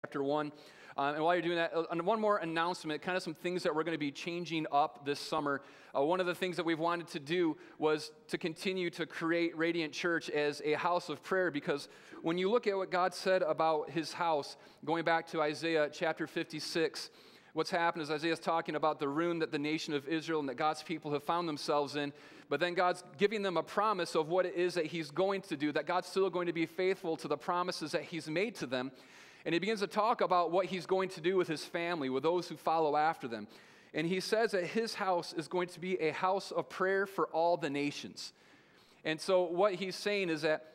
chapter 1. And while you're doing that, one more announcement, kind of some things that we're going to be changing up this summer. One of the things that we've wanted to do was to continue to create Radiant Church as a house of prayer, because when you look at what God said about his house, going back to Isaiah chapter 56, what's happened is Isaiah's talking about the ruin that the nation of Israel and that God's people have found themselves in, but then God's giving them a promise of what it is that he's going to do, that God's still going to be faithful to the promises that he's made to them. And he begins to talk about what he's going to do with his family, with those who follow after them. And he says that his house is going to be a house of prayer for all the nations. And so what he's saying is that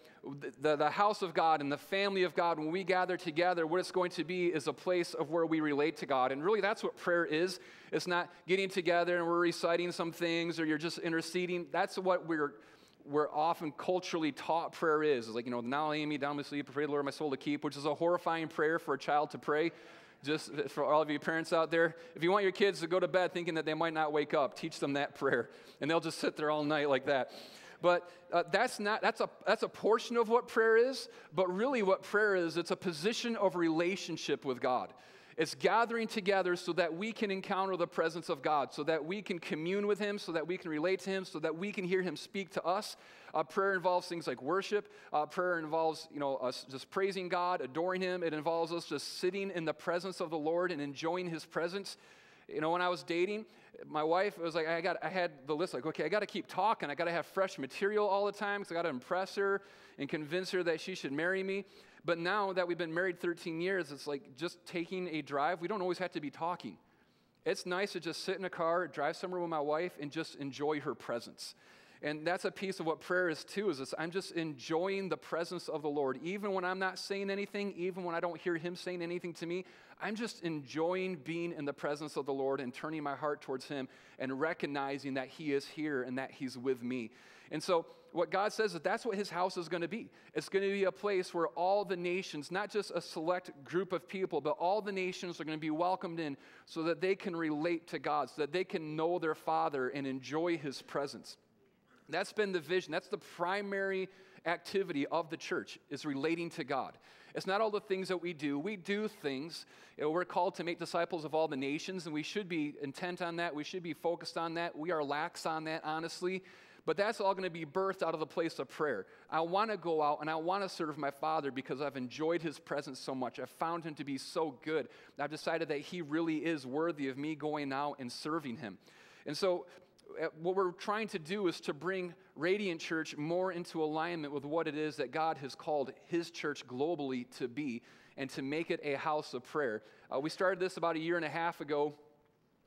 the house of God and the family of God, when we gather together, what it's going to be is a place of where we relate to God. And really that's what prayer is. It's not getting together and we're reciting some things or you're just interceding. That's what we're often culturally taught prayer is. It's like, now lay me down to sleep, pray the Lord my soul to keep, which is a horrifying prayer for a child to pray. Just for all of you parents out there, if you want your kids to go to bed thinking that they might not wake up, teach them that prayer, and they'll just sit there all night like that. But that's a portion of what prayer is, but really what prayer is, it's a position of relationship with God. It's gathering together so that we can encounter the presence of God, so that we can commune with him, so that we can relate to him, so that we can hear him speak to us. Prayer involves things like worship. Prayer involves, us just praising God, adoring him. It involves us just sitting in the presence of the Lord and enjoying his presence. When I was dating, my wife, it was like I had the list like, okay, I got to keep talking. I got to have fresh material all the time because I got to impress her and convince her that she should marry me. But now that we've been married 13 years, it's like just taking a drive. We don't always have to be talking. It's nice to just sit in a car, drive somewhere with my wife, and just enjoy her presence. And that's a piece of what prayer is too, is this, I'm just enjoying the presence of the Lord. Even when I'm not saying anything, even when I don't hear him saying anything to me, I'm just enjoying being in the presence of the Lord and turning my heart towards him and recognizing that he is here and that he's with me. And so what God says is that's what his house is going to be. It's going to be a place where all the nations, not just a select group of people, but all the nations are going to be welcomed in so that they can relate to God, so that they can know their Father and enjoy his presence. That's been the vision. That's the primary activity of the church, is relating to God. It's not all the things that we do. We do things. We're called to make disciples of all the nations, and we should be intent on that. We should be focused on that. We are lax on that, honestly. But that's all going to be birthed out of the place of prayer. I want to go out and I want to serve my Father because I've enjoyed his presence so much. I've found him to be so good. I've decided that he really is worthy of me going out and serving him. And so what we're trying to do is to bring Radiant Church more into alignment with what it is that God has called his church globally to be, and to make it a house of prayer. We started this about 1.5 years ago,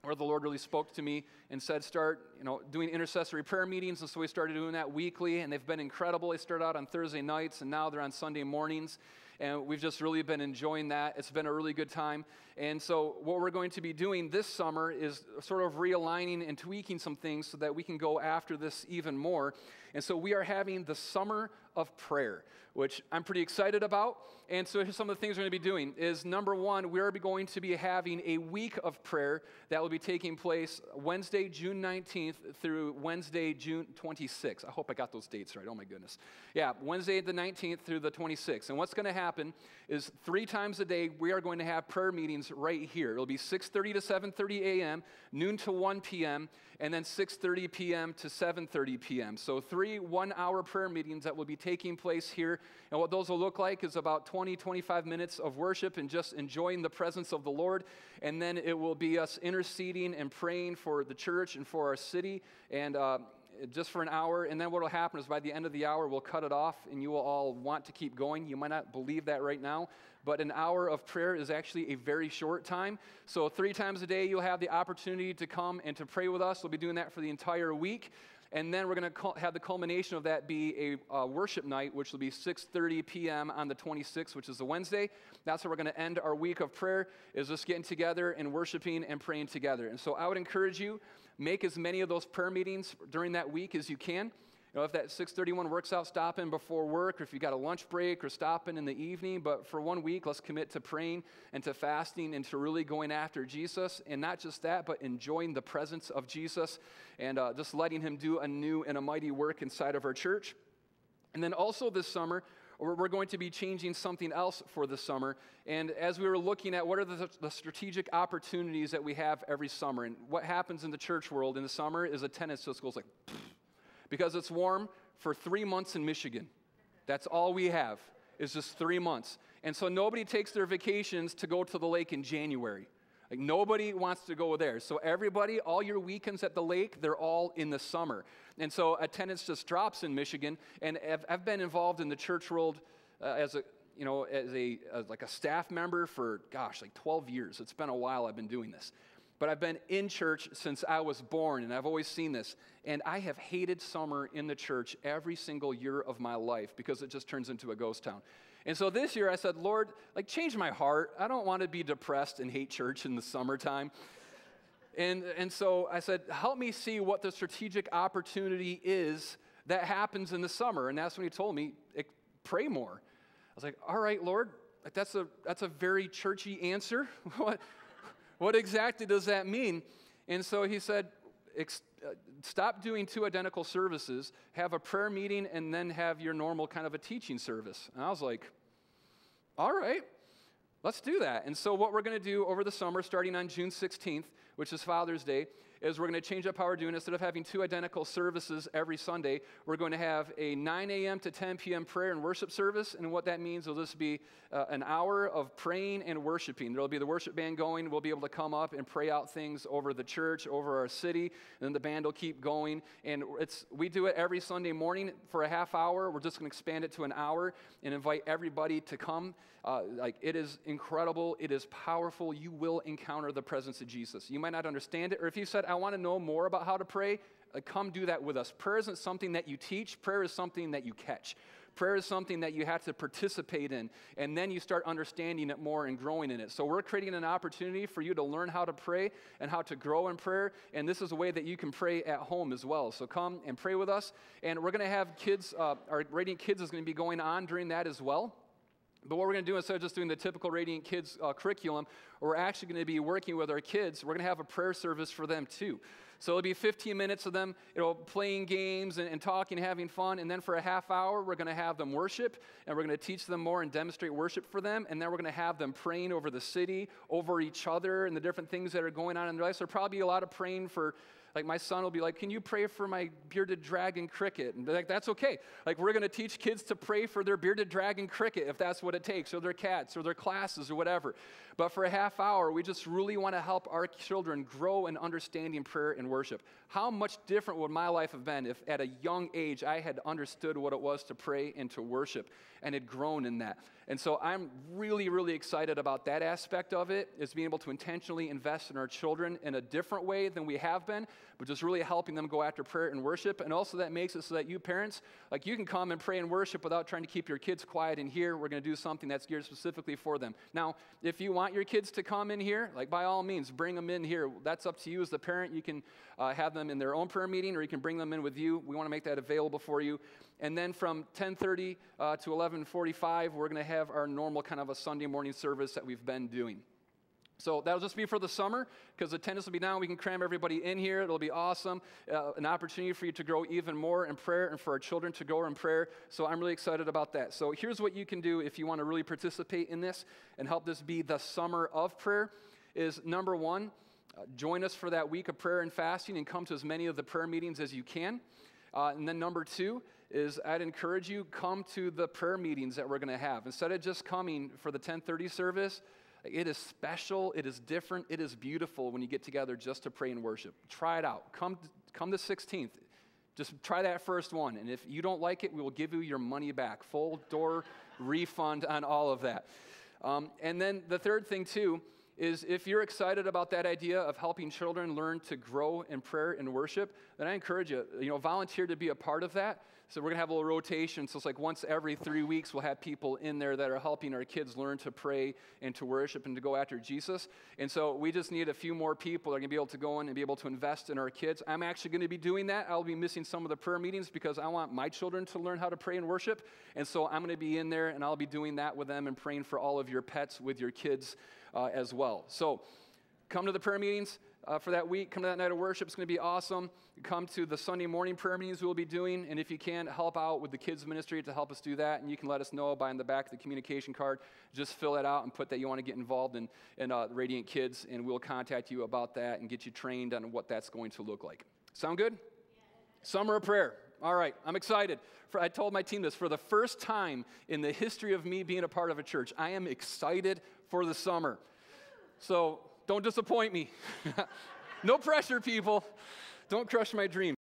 where the Lord really spoke to me and said, start, doing intercessory prayer meetings. And so we started doing that weekly, and they've been incredible. They started out on Thursday nights, and now they're on Sunday mornings. And we've just really been enjoying that. It's been a really good time. And so what we're going to be doing this summer is sort of realigning and tweaking some things so that we can go after this even more. And so we are having the Summer of Prayer, which I'm pretty excited about. And so here's some of the things we're going to be doing is, number one, we're going to be having a week of prayer that will be taking place Wednesday, June 19th through Wednesday, June 26th. I hope I got those dates right. Oh, my goodness. Yeah, Wednesday the 19th through the 26th. And what's going to happen is 3 times a day, we are going to have prayer meetings right here. It'll be 6:30 to 7:30 a.m., noon to 1 p.m., and then 6:30 p.m. to 7:30 p.m. So 3 one-hour prayer meetings that will be taking place here. And what those will look like is about 20-25 minutes of worship and just enjoying the presence of the Lord. And then it will be us interceding and praying for the church and for our city, and just for an hour. And then what will happen is by the end of the hour, we'll cut it off, and you will all want to keep going. You might not believe that right now, but an hour of prayer is actually a very short time. So 3 times a day, you'll have the opportunity to come and to pray with us. We'll be doing that for the entire week. And then we're going to have the culmination of that be a worship night, which will be 6:30 p.m. on the 26th, which is a Wednesday. That's how we're going to end our week of prayer, is just getting together and worshiping and praying together. And so I would encourage you, make as many of those prayer meetings during that week as you can. If that 6:31 works out, stop in before work, or if you got a lunch break, or stop in the evening. But for 1 week, let's commit to praying and to fasting and to really going after Jesus. And not just that, but enjoying the presence of Jesus and just letting him do a new and a mighty work inside of our church. And then also this summer, or we're going to be changing something else for the summer. And as we were looking at what are the strategic opportunities that we have every summer, and what happens in the church world in the summer is attendance just goes like, because it's warm for 3 months in Michigan. That's all we have is just 3 months. And so nobody takes their vacations to go to the lake in January. Like nobody wants to go there. So everybody, all your weekends at the lake, they're all in the summer. And so attendance just drops in Michigan. And I've been involved in the church world as a staff member for, like 12 years. It's been a while I've been doing this. But I've been in church since I was born, and I've always seen this. And I have hated summer in the church every single year of my life because it just turns into a ghost town. And so this year I said, Lord, change my heart. I don't want to be depressed and hate church in the summertime. And so I said, help me see what the strategic opportunity is that happens in the summer. And that's when he told me, pray more. I was like, all right, Lord, that's a very churchy answer. What exactly does that mean? And so he said, stop doing 2 identical services, have a prayer meeting, and then have your normal kind of a teaching service. And I was like, all right, let's do that. And so what we're going to do over the summer, starting on June 16th, which is Father's Day, is we're going to change up how we're doing. Instead of having 2 identical services every Sunday, we're going to have a 9 a.m. to 10 p.m. prayer and worship service. And what that means will just be an hour of praying and worshiping. There will be the worship band going. We'll be able to come up and pray out things over the church, over our city. And then the band will keep going. And we do it every Sunday morning for a half hour. We're just going to expand it to an hour and invite everybody to come. It is incredible. It is powerful. You will encounter the presence of Jesus. You might not understand it, or if you said, I want to know more about how to pray, come do that with us. Prayer isn't something that you teach. Prayer is something that you catch. Prayer is something that you have to participate in, and then you start understanding it more and growing in it. So we're creating an opportunity for you to learn how to pray and how to grow in prayer, and this is a way that you can pray at home as well. So come and pray with us, and we're going to have kids, our Radiant Kids is going to be going on during that as well. But what we're going to do, instead of just doing the typical Radiant Kids curriculum, we're actually going to be working with our kids. We're going to have a prayer service for them too. So it'll be 15 minutes of them, playing games and talking, having fun. And then for a half hour, we're going to have them worship, and we're going to teach them more and demonstrate worship for them. And then we're going to have them praying over the city, over each other, and the different things that are going on in their lives. There'll probably be a lot of praying for, my son will be like, can you pray for my bearded dragon cricket? And that's okay. We're going to teach kids to pray for their bearded dragon cricket if that's what it takes, or their cats, or their classes, or whatever. But for a half hour, we just really want to help our children grow in understanding prayer and worship. How much different would my life have been if at a young age I had understood what it was to pray and to worship and had grown in that? And so I'm really, really excited about that aspect of it, is being able to intentionally invest in our children in a different way than we have been, but just really helping them go after prayer and worship. And also that makes it so that you parents, you can come and pray and worship without trying to keep your kids quiet in here. We're going to do something that's geared specifically for them. Now, if you want your kids to come in here, by all means, bring them in here. That's up to you as the parent. You can have them in their own prayer meeting, or you can bring them in with you. We want to make that available for you. And then from 10:30 to 11:45, we're going to have our normal kind of a Sunday morning service that we've been doing. So that'll just be for the summer, because attendance will be down. We can cram everybody in here. It'll be awesome. An opportunity for you to grow even more in prayer, and for our children to grow in prayer. So I'm really excited about that. So here's what you can do if you want to really participate in this and help this be the summer of prayer, is number one, join us for that week of prayer and fasting and come to as many of the prayer meetings as you can. And then number two is I'd encourage you, come to the prayer meetings that we're going to have. Instead of just coming for the 10:30 service, it is special, it is different, it is beautiful when you get together just to pray and worship. Try it out. Come the 16th. Just try that first one. And if you don't like it, we will give you your money back. Full door refund on all of that. And then the third thing too is if you're excited about that idea of helping children learn to grow in prayer and worship, then I encourage you, volunteer to be a part of that. So we're going to have a little rotation. So it's once every 3 weeks, we'll have people in there that are helping our kids learn to pray and to worship and to go after Jesus. And so we just need a few more people that are going to be able to go in and be able to invest in our kids. I'm actually going to be doing that. I'll be missing some of the prayer meetings because I want my children to learn how to pray and worship. And so I'm going to be in there, and I'll be doing that with them and praying for all of your pets with your kids as well. So come to the prayer meetings. for that week. Come to that night of worship. It's going to be awesome. Come to the Sunday morning prayer meetings we'll be doing. And if you can, help out with the kids' ministry to help us do that. And you can let us know by in the back of the communication card. Just fill that out and put that you want to get involved in Radiant Kids. And we'll contact you about that and get you trained on what that's going to look like. Sound good? Summer of prayer. All right, I'm excited. I told my team this, for the first time in the history of me being a part of a church, I am excited for the summer. So don't disappoint me. No pressure, people. Don't crush my dream.